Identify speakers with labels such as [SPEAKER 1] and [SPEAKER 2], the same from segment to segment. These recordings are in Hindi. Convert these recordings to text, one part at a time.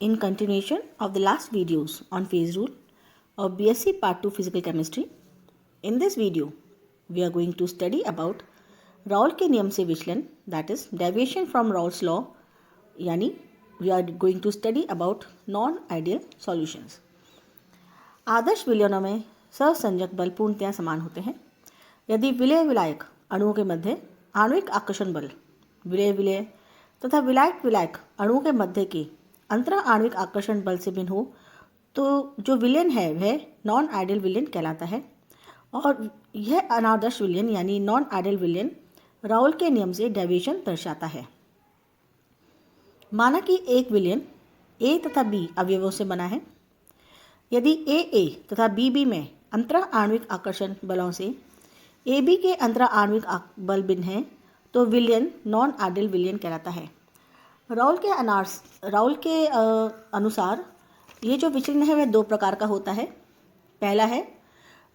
[SPEAKER 1] in continuation of the last videos on phase rule of BSc Part 2 Physical Chemistry. In this video, we are going to study about Raul के नियम से विचलन, that is deviation from Raoult's law, यानी we are going to study about non-ideal solutions. आदर्श विलयनों में सहसंयोजक बल पूर्णतया समान होते हैं यदि विलय विलायक अणुओं के मध्य आणविक आकर्षण बल विलय विलय तथा विलायक विलायक अणुओं के मध्य के अंतरा आणविक आकर्षण बल से भिन्न हो तो जो विलयन है वह नॉन आइडियल विलयन कहलाता है। और यह अनादर्श विलयन यानी नॉन आइडियल विलयन राउल के नियम से डेविएशन दर्शाता है। माना कि एक विलयन ए तथा बी अवयवों से बना है। यदि ए तथा बी में अंतरा आणविक आकर्षण बलों से ए बी के अंतरा आणविक बल भिन्न है तो विलयन नॉन आइडियल विलयन कहलाता है। राउल के अनुसार ये जो विचलन है वह दो प्रकार का होता है। पहला है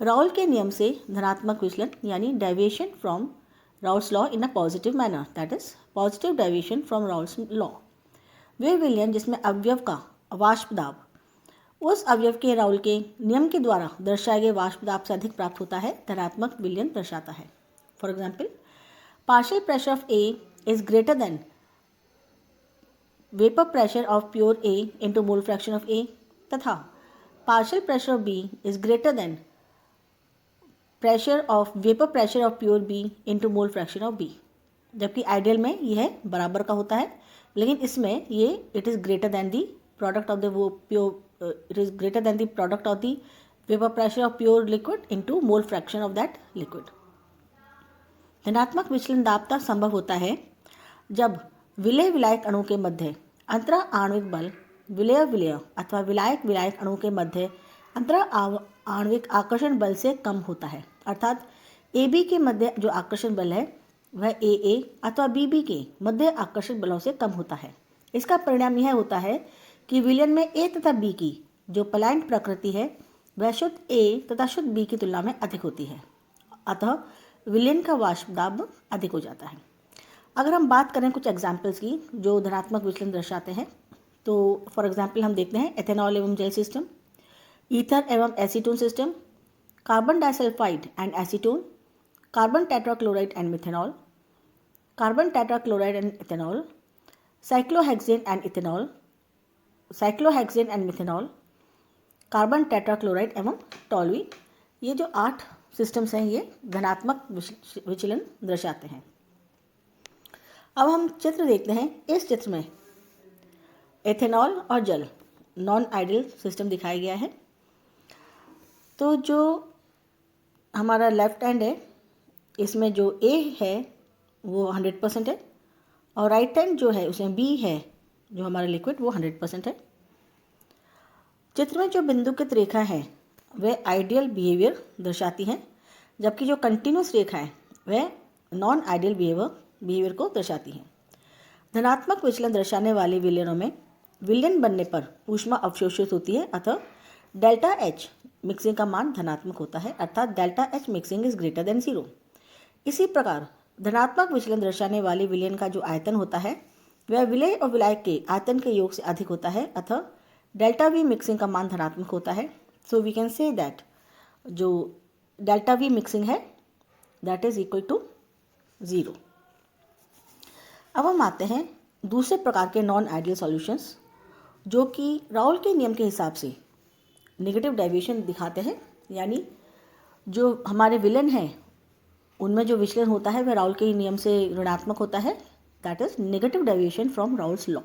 [SPEAKER 1] राउल के नियम से धनात्मक विचलन यानी deviation from Raoult's law in a positive manner, that is positive deviation from Raoult's law. वे विलयन जिसमें अवयव का वाष्प दाब उस अवयव के राउल के नियम के द्वारा दर्शाए गए वाष्प दाब से अधिक प्राप्त होता है, धनात्मक विलयन दर्शाता है। For example, partial pressure of A is greater than vapour pressure of pure A into mole fraction of A तथा partial pressure of B is greater than vapour pressure of pure B into mole fraction of B. जबकि आइडियल में यह बराबर का होता है, लेकिन इसमें ये it is greater than the product of the vapour pressure of pure liquid into mole fraction of that liquid. धनात्मक विचलन दाब तब संभव होता है जब विलय विलायक अणु के मध्य अंतरा आणविक बल विलय विलय अथवा विलायक विलायक अणु के मध्य अंतरा आणविक आकर्षण बल से कम होता है। अर्थात ए बी के मध्य जो आकर्षण बल है वह ए अथवा बी के मध्य आकर्षण बलों से कम होता है। इसका परिणाम यह होता है कि विलयन में ए तथा बी की जो पलायन प्रकृति है वह शुद्ध ए तथा शुद्ध बी की तुलना में अधिक होती है, अतः विलयन का वाष्प दाब अधिक हो जाता है। अगर हम बात करें कुछ एग्जाम्पल्स की जो धनात्मक विचलन दर्शाते हैं तो फॉर एग्जाम्पल हम देखते हैं एथेनॉल एवं जेल सिस्टम, ईथर एवं acetone system, carbon disulphide and acetone, carbon tetrachloride and methanol, carbon tetrachloride and ethanol, cyclohexane and methanol, carbon tetrachloride एवं टॉलुइन। ये जो 8 सिस्टम्स हैं ये धनात्मक विचलन दर्शाते हैं। अब हम चित्र देखते हैं। इस चित्र में एथेनॉल और जल नॉन आइडियल सिस्टम दिखाया गया है। तो जो हमारा लेफ्ट हैंड है इसमें जो ए है वो 100% है और राइट हैंड जो है उसमें बी है जो हमारा लिक्विड वो 100% है। चित्र में जो बिंदुकित रेखा है वह आइडियल बिहेवियर दर्शाती हैं, जबकि जो कंटिन्यूस रेखा है वह नॉन आइडियल बिहेवियर को दर्शाती हैं। धनात्मक विचलन दर्शाने वाले विलयनों में विलयन बनने पर ऊष्मा अवशोषित होती है, अतः डेल्टा एच मिक्सिंग का मान धनात्मक होता है, अर्थात delta H mixing is greater then 0। इसी प्रकार धनात्मक विचलन दर्शाने वाले विलयन का जो आयतन होता है वह विलय और विलायक के आयतन के योग से अधिक होता है, अतः डेल्टा वी मिक्सिंग का मान धनात्मक होता है। So we can say that जो डेल्टा वी मिक्सिंग है दैट इज इक्वल टू 0। अब हम आते हैं दूसरे प्रकार के नॉन आइडियल सॉल्यूशंस जो कि राउल के नियम के हिसाब से नेगेटिव डेविएशन दिखाते हैं, यानी जो हमारे विलयन हैं उनमें जो विचलन होता है वह राउल के नियम से ऋणात्मक होता है, that is negative deviation from Raoult's law.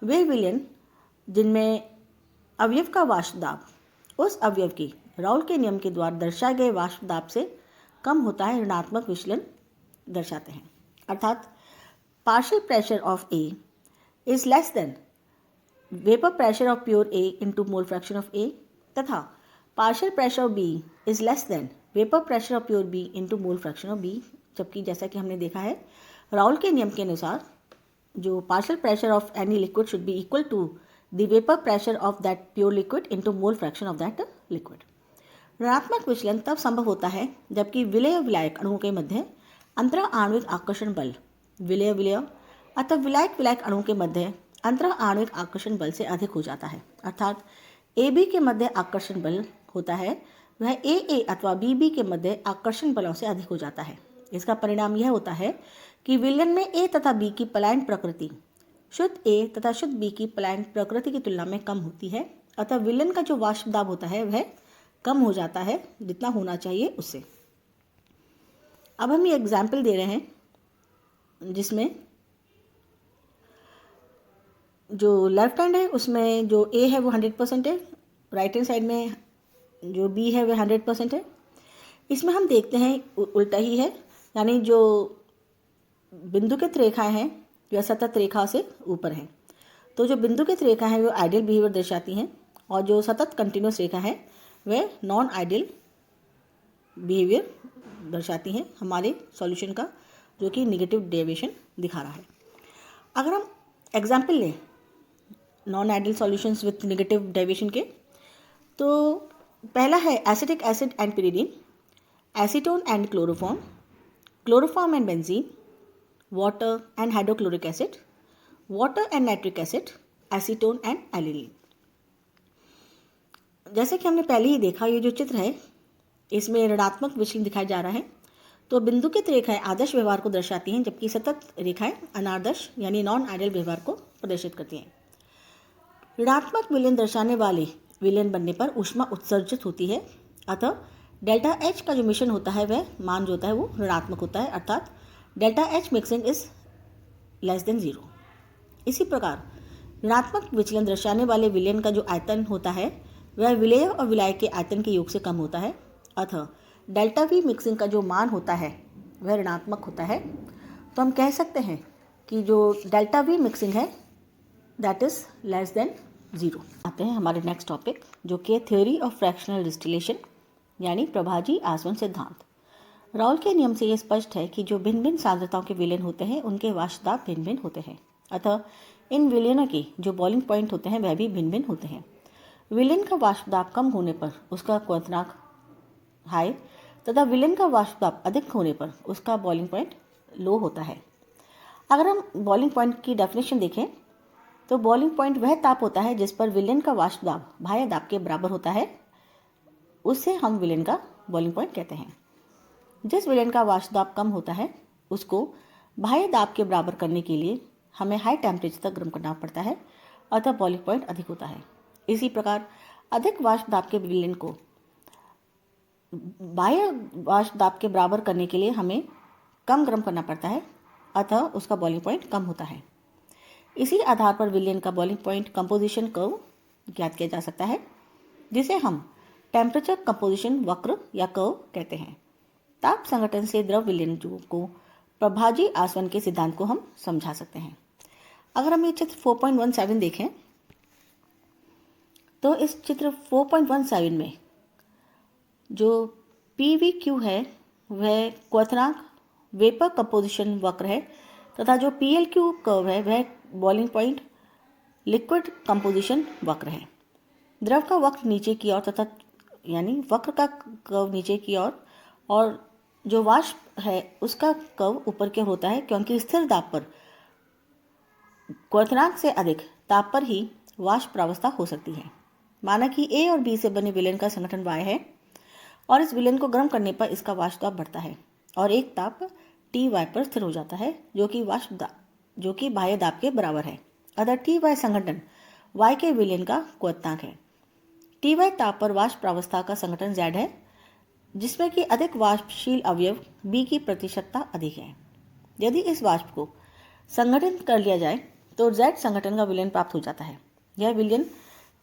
[SPEAKER 1] वे विलयन जिनमें अवयव का वाष्प दाब उस अवयव की राउल के नियम के द्वारा दर्शाए गए वाष्प दाब से कम होता है ऋणात्मक विचलन दर्शाते हैं। अर्थात partial pressure of A is less than vapour pressure of pure A into mole fraction of A तथा partial pressure of B is less than vapour pressure of pure B into mole fraction of B. जबकि जैसा कि हमने देखा है राउल के नियम के अनुसार जो partial pressure of any liquid should be equal to the vapour pressure of that pure liquid into mole fraction of that liquid. ऋणात्मक विचलन तब संभव होता है जबकि विलय विलायक अणुओं के मध्य अंतरा आणविक आकर्षण बल विलय विलय अतः विलायक विलायक अणुओं के मध्य अंतरः आणविक आकर्षण बल से अधिक हो जाता है। अर्थात AB के मध्य आकर्षण बल होता है वह AA अथवा BB के मध्य आकर्षण बलों से अधिक हो जाता है। इसका परिणाम यह होता है कि विलयन में A तथा B की पलायन प्रकृति शुद्ध A तथा शुद्ध B की पलायन प्रकृति की तुलना में कम होती है। अतः विलयन का जो वाष्प दाब होता है वह कम हो जाता है जितना होना चाहिए उससे। अब हम ये एग्जाम्पल दे रहे हैं जिसमें जो लेफ्ट हैंड है उसमें जो A है वो 100% है, राइट हैंड साइड में जो B है वह 100% है। इसमें हम देखते हैं उल्टा ही है, यानी जो बिंदुकित रेखाएं हैं वह सतत रेखा से ऊपर हैं। तो जो बिंदुकित रेखा है वो आइडियल बिहेवियर दर्शाती हैं और जो सतत कंटिन्यूस रेखा है वह नॉन आइडियल बिहेवियर दर्शाती हैं हमारे सॉल्यूशन का, जो कि निगेटिव डेविएशन दिखा रहा है। अगर हम एग्जाम्पल लें non ideal solutions with negative deviation के, तो पहला है acetic acid and pyridine, acetone and chloroform, chloroform and benzene, water and hydrochloric acid, water and nitric acid, acetone and aniline. जैसे कि हमने पहले ही देखा, ये जो चित्र है इसमें ऋणात्मक विचलन दिखाया जा रहा है। तो बिंदुकित रेखाएं आदर्श व्यवहार को दर्शाती हैं जबकि सतत रेखाएं अनादर्श यानी नॉन आइडियल व्यवहार को प्रदर्शित करती हैं। ऋणात्मक विलयन दर्शाने वाले विलयन बनने पर ऊष्मा उत्सर्जित होती है, अतः डेल्टा H का जो मिश्रण होता है वह मान जो होता है वो ऋणात्मक होता है, अर्थात delta H mixing is less then 0। इसी प्रकार ऋणात्मक विचलन दर्शाने वाले विलयन का जो आयतन होता है वह विलेय और विलायक के आयतन के योग से कम होता है, अतः डेल्टा V मिक्सिंग का जो मान होता है वह ऋणात्मक होता है। तो हम कह सकते हैं कि जो डेल्टा V मिक्सिंग है दैट इज लेस देन 0। आते हैं हमारे नेक्स्ट टॉपिक जो कि थ्योरी ऑफ फ्रैक्शनल डिस्टिलेशन यानी प्रभाजी आसवन सिद्धांत। राउल के नियम से यह स्पष्ट है कि जो भिन्न भिन्न सांद्रताओं के विलयन होते हैं उनके वाष्प दाब भिन्न भिन्न होते हैं, अतः इन विलयनों के जो बॉइलिंग पॉइंट होते हैं वह भी भिन्न भिन्न होते हैं। विलयन का वाष्प दाब कम होने पर उसका क्वथनांक हाई तथा विलयन का वाष्प दाब अधिक होने पर उसका बॉइलिंग पॉइंट लो होता है। अगर हम बॉइलिंग पॉइंट की डेफिनेशन देखें तो बॉइलिंग पॉइंट वह ताप होता है जिस पर विलयन का वाष्प दाब बाह्य दाब के बराबर होता है, उससे हम विलयन का बॉइलिंग पॉइंट कहते हैं। जिस विलयन का वाष्प दाब कम होता है उसको बाह्य दाब के बराबर करने के लिए हमें हाई टेम्परेचर तक गर्म करना पड़ता है, अतः बॉइलिंग पॉइंट अधिक होता है। इसी प्रकार अधिक वाष्प दाब के विलयन को बाह्य वाष्प दाब के बराबर करने के लिए हमें कम गर्म करना पड़ता है, अतः उसका बॉइलिंग पॉइंट कम होता है। इसी आधार पर विलयन का बॉइलिंग पॉइंट कंपोजिशन कर्व ज्ञात किया जा सकता है, जिसे हम टेम्परेचर कंपोजिशन वक्र या कर्व कहते हैं। ताप संघटन से द्रव विलयन को प्रभाजी आसवन के सिद्धांत को हम समझा सकते हैं। अगर हम ये चित्र 4.17 देखें तो इस चित्र 4.17 में जो PVQ है वह क्वथनांक वेपर कंपोजिशन वक्र है तथा जो PLQ कर्व है वह बॉइलिंग पॉइंट लिक्विड कंपोजिशन वक्र है। द्रव का वक्र नीचे की ओर तथा यानी वक्र का कर्व नीचे की ओर और जो वाष्प है उसका कर्व ऊपर की ओर होता है, क्योंकि स्थिर दाब पर क्वथनांक से अधिक ताप पर ही वाष्प प्रावस्था हो सकती है। माना कि A और B से बने विलयन का संगठन Y है और इस विलयन को गर्म करने पर इसका वाष्प दाब बढ़ता है और एक ताप Ty पर स्थिर हो जाता है जो कि बाह्य दाब के बराबर है। अतः Ty संगठन Y के विलयन का क्वथनांक है। Ty ताप पर वाष्प प्रावस्था का संगठन Z है, जिसमें कि अधिक वाष्पशील अवयव B की प्रतिशतता अधिक है। यदि इस वाष्प को संगठित कर लिया जाए तो Z संगठन का विलयन प्राप्त हो जाता है। यह विलयन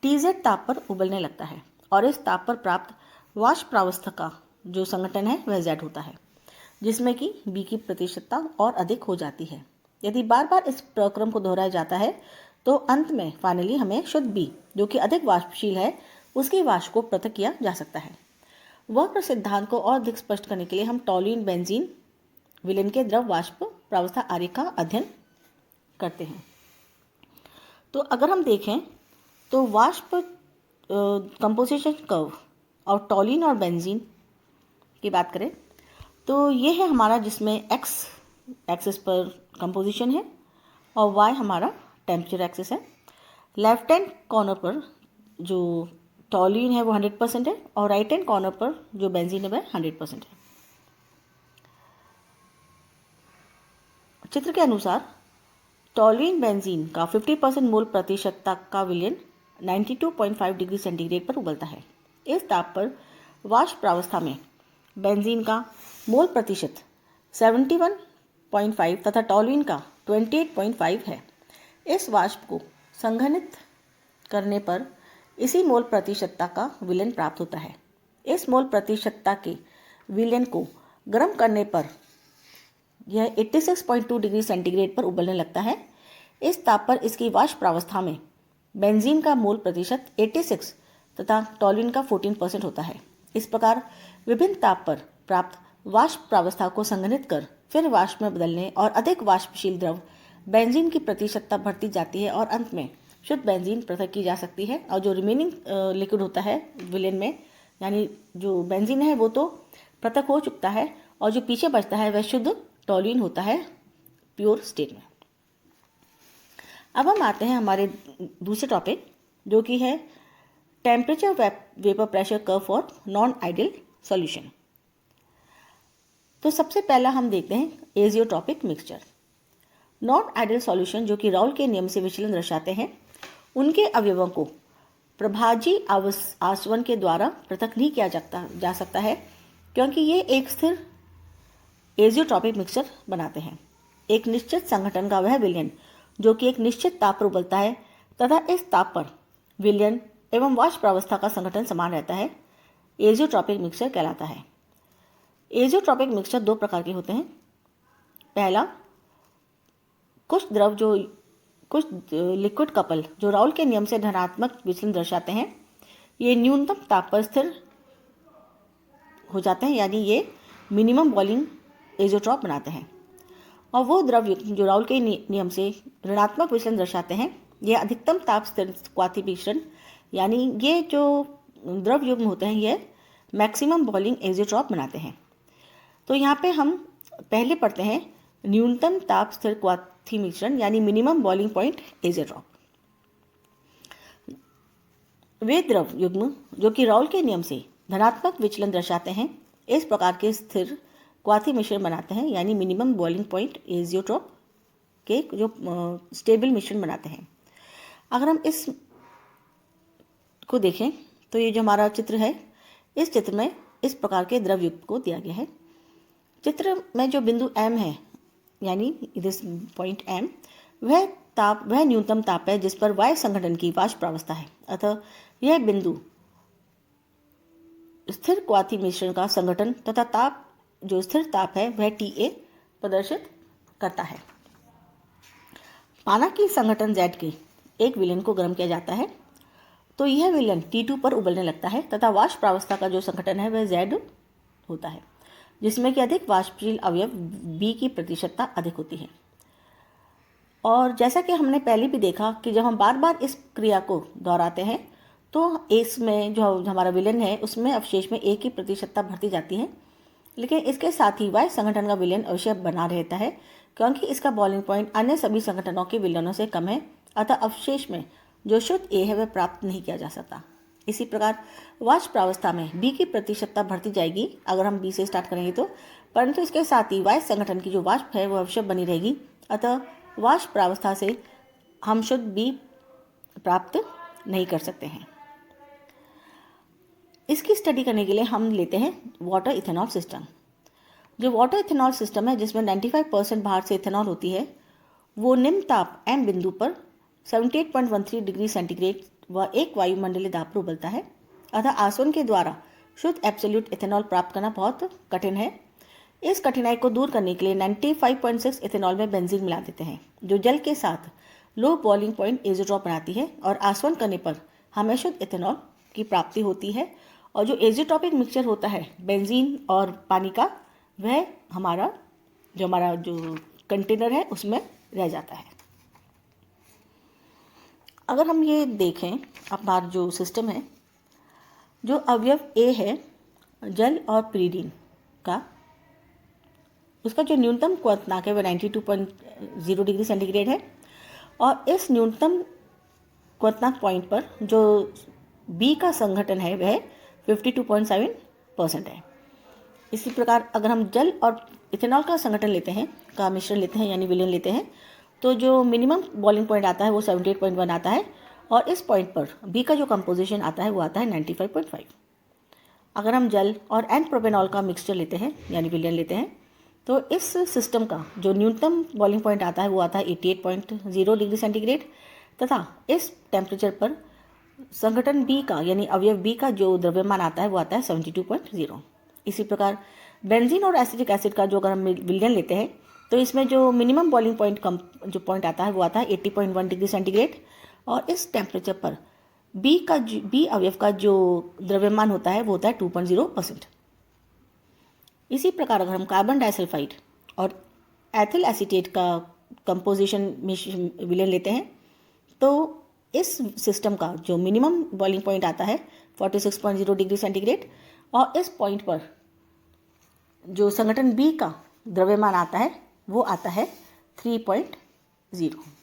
[SPEAKER 1] Tz ताप पर उबलने लगता है और इस ताप पर प्राप्त वाष्प प्रावस्था का जो संगठन है वह Z होता है, जिसमें कि B की प्रतिशतता और अधिक हो जाती है। यदि बार बार इस प्रक्रम को दोहराया जाता है तो अंत में फाइनली हमें शुद्ध B जो कि अधिक वाष्पशील है उसके वाष्प को पृथक किया जा सकता है। वक्र सिद्धांत को और अधिक स्पष्ट करने के लिए हम टॉल्यूइन बेंजीन विलयन के द्रव वाष्प प्रावस्था आरेख का अध्ययन करते हैं। तो अगर हम देखें तो वाष्प कंपोजिशन कर्व और टॉल्यूइन और बेंजीन की बात करें तो ये है हमारा, जिसमें x एक्सिस पर कंपोजिशन है और y हमारा टेम्परेचर एक्सिस है। लेफ्ट हैंड कॉर्नर पर जो टॉल्यूइन है वो 100% है और राइट हैंड कॉर्नर पर जो बेंजीन है वह 100% है। चित्र के अनुसार टॉल्यूइन बेंजीन का 50% मोल प्रतिशतता का विलयन 92.5 डिग्री सेंटीग्रेड पर उबलता है। इस ताप पर वाष्प प्रावस्था में बेंजीन का मोल प्रतिशत 71.5 तथा टॉल्यूइन का 28.5 है। इस वाष्प को संघनित करने पर इसी मोल प्रतिशतता का विलयन प्राप्त होता है। इस मोल प्रतिशतता के विलयन को गर्म करने पर यह 86.2 डिग्री सेंटीग्रेड पर उबलने लगता है। इस ताप पर इसकी वाष्प प्रावस्था में बेंजीन का मोल प्रतिशत 86 तथा टॉल्यूइन का 14% होता है। इस प्रकार विभिन्न ताप पर प्राप्त वाष्प प्रावस्था को संघनित कर फिर वाष्प में बदलने और अधिक वाष्पशील द्रव बेंजीन की प्रतिशतता बढ़ती जाती है और अंत में शुद्ध बेंजीन पृथक की जा सकती है। और जो रिमेनिंग लिक्विड होता है विलयन में, यानी जो बेंजीन है वो तो पृथक हो चुका है और जो पीछे बचता है वह शुद्ध टॉल्यूइन होता है प्योर स्टेट में। अब हम आते हैं हमारे दूसरे टॉपिक जो कि है temperature vapour pressure curve for non ideal solution. तो सबसे पहला हम देखते हैं azeotropic mixture. Non ideal solution जो कि राउल के नियम से विचलन दर्शाते हैं, उनके अवयवों को प्रभाजी आसवन के द्वारा पृथक नहीं किया जा सकता है क्योंकि ये एक स्थिर एजियोट्रॉपिक मिक्सचर बनाते हैं। एक निश्चित संगठन का वह विलयन जो कि एक निश्चित ताप पर उबलता है तथा इस ताप पर विलयन एवं वाष्प प्रावस्था का संगठन समान रहता है, एजियोट्रॉपिक मिक्सचर कहलाता है। एजियोट्रॉपिक मिक्सचर दो प्रकार के होते हैं। पहला, कुछ लिक्विड कपल जो राउल के नियम से धनात्मक विचलन दर्शाते हैं, ये न्यूनतम ताप पर स्थिर हो जाते हैं, यानी ये मिनिमम बॉइलिंग एजियोट्रॉप बनाते हैं। और वो द्रव युग्म जो राउल के नियम से ऋणात्मक विचलन दर्शाते हैं, यह अधिकतम ताप स्थिर क्वाथी मिश्रण, यानी ये जो द्रव युग्म होते हैं ये मैक्सिमम बॉइलिंग एजियोट्रॉप बनाते हैं। तो यहाँ पे हम पहले पढ़ते हैं न्यूनतम ताप स्थिर क्वाथी मिश्रण यानी मिनिमम बॉइलिंग पॉइंट एजियोट्रॉप। वे द्रव युग्म जो कि राउल के नियम से धनात्मक विचलन दर्शाते हैं, इस प्रकार के स्थिर क्वाथी मिश्रण बनाते हैं, यानी मिनिमम बॉइलिंग पॉइंट एजियोट्रॉप के जो स्टेबल मिश्रण बनाते हैं। अगर हम इस को देखें तो ये जो हमारा चित्र है, इस चित्र में इस प्रकार के द्रव युग्म को दिया गया है। चित्र में जो बिंदु M है, यानी दिस पॉइंट M, वह न्यूनतम ताप है जिस पर वायु संगठन की वाष्प प्रावस्था है। अतः यह बिंदु स्थिर क्वाथी मिश्रण का संगठन तथा ताप जो स्थिर ताप है वह TA प्रदर्शित करता है। माना कि संगठन Z के एक विलयन को गर्म किया जाता है तो यह विलयन T2 पर उबलने लगता है तथा वाष्प प्रावस्था का जो संगठन है वह Z होता है, जिसमें कि अधिक वाष्पशील अवयव B की प्रतिशतता अधिक होती है। और जैसा कि हमने पहले भी देखा कि जब हम बार बार इस क्रिया को दोहराते हैं तो इसमें जो हमारा विलयन है उसमें अवशेष में A की प्रतिशतता बढ़ती जाती है, लेकिन इसके साथ ही वायु संगठन का विलयन अवश्य बना रहता है क्योंकि इसका बॉइलिंग पॉइंट अन्य सभी संगठनों के विलयनों से कम है। अतः अवशेष में जो शुद्ध A है वह प्राप्त नहीं किया जा सकता। इसी प्रकार वाष्प प्रावस्था में B की प्रतिशतता बढ़ती जाएगी अगर हम B से स्टार्ट करेंगे तो, परंतु इसके साथ ही वायु संगठन की जो वाष्प है वह अवश्य बनी रहेगी। अतः वाष्प प्रावस्था से हम शुद्ध B प्राप्त नहीं कर सकते हैं। इसकी स्टडी करने के लिए हम लेते हैं वाटर इथेनॉल सिस्टम। जो वाटर इथेनॉल सिस्टम है जिसमें 95% बाहर से इथेनॉल होती है, वो निम्न ताप M बिंदु पर 78.13 डिग्री सेंटीग्रेड व एक वायुमंडलीय दाब पर उबलता है। अतः आसवन के द्वारा शुद्ध एब्सोल्यूट इथेनॉल प्राप्त करना बहुत कठिन है। इस कठिनाई को दूर करने के लिए 95.6 इथेनॉल में बेंजीन मिला देते हैं, जो जल के साथ लो बॉइलिंग पॉइंट एजियोट्रॉप बनाती है और आसवन करने पर हमें शुद्ध इथेनॉल की प्राप्ति होती है। और जो एजियोट्रॉपिक मिक्सचर होता है बेंजीन और पानी का, वह हमारा जो कंटेनर है उसमें रह जाता है। अगर हम ये देखें हमारा जो सिस्टम है, जो अवयव A है जल और पिरीडीन का, उसका जो न्यूनतम क्वथनांक है वह 92.0 डिग्री सेंटीग्रेड है और इस न्यूनतम क्वथनांक पॉइंट पर जो बी का संघटन है वह 52.7% है। इसी प्रकार अगर हम जल और इथेनॉल का संगठन लेते हैं, का मिश्रण लेते हैं यानी विलयन लेते हैं, तो जो मिनिमम बॉइलिंग पॉइंट आता है वो 78.1 आता है और इस पॉइंट पर बी का जो कंपोजिशन आता है वो आता है 95.5। अगर हम जल और एन प्रोपेनॉल का मिक्सचर लेते हैं यानी विलयन लेते हैं, तो इस सिस्टम का जो न्यूनतम बॉइलिंग पॉइंट आता है वो आता है 88.0 डिग्री सेंटीग्रेड तथा इस टेम्परेचर पर संगठन बी का यानी अवयव बी का जो द्रव्यमान आता है वो आता है 72.0। इसी प्रकार बेंजीन और एसिटिक एसिड का जो अगर हम विलयन लेते हैं तो इसमें जो मिनिमम बॉइलिंग पॉइंट जो पॉइंट आता है वो आता है 80.1 डिग्री सेंटीग्रेड और इस टेम्परेचर पर बी अवयव का जो द्रव्यमान होता है वो होता है 2.0%। इसी प्रकार अगर हम कार्बन डाइसल्फाइड और एथिल एसीटेट का कंपोजिशन विलयन लेते हैं तो इस सिस्टम का जो मिनिमम बॉइलिंग पॉइंट आता है 46.0 डिग्री सेंटीग्रेड और इस पॉइंट पर जो संगठन बी का द्रव्यमान आता है वो आता है 3.0।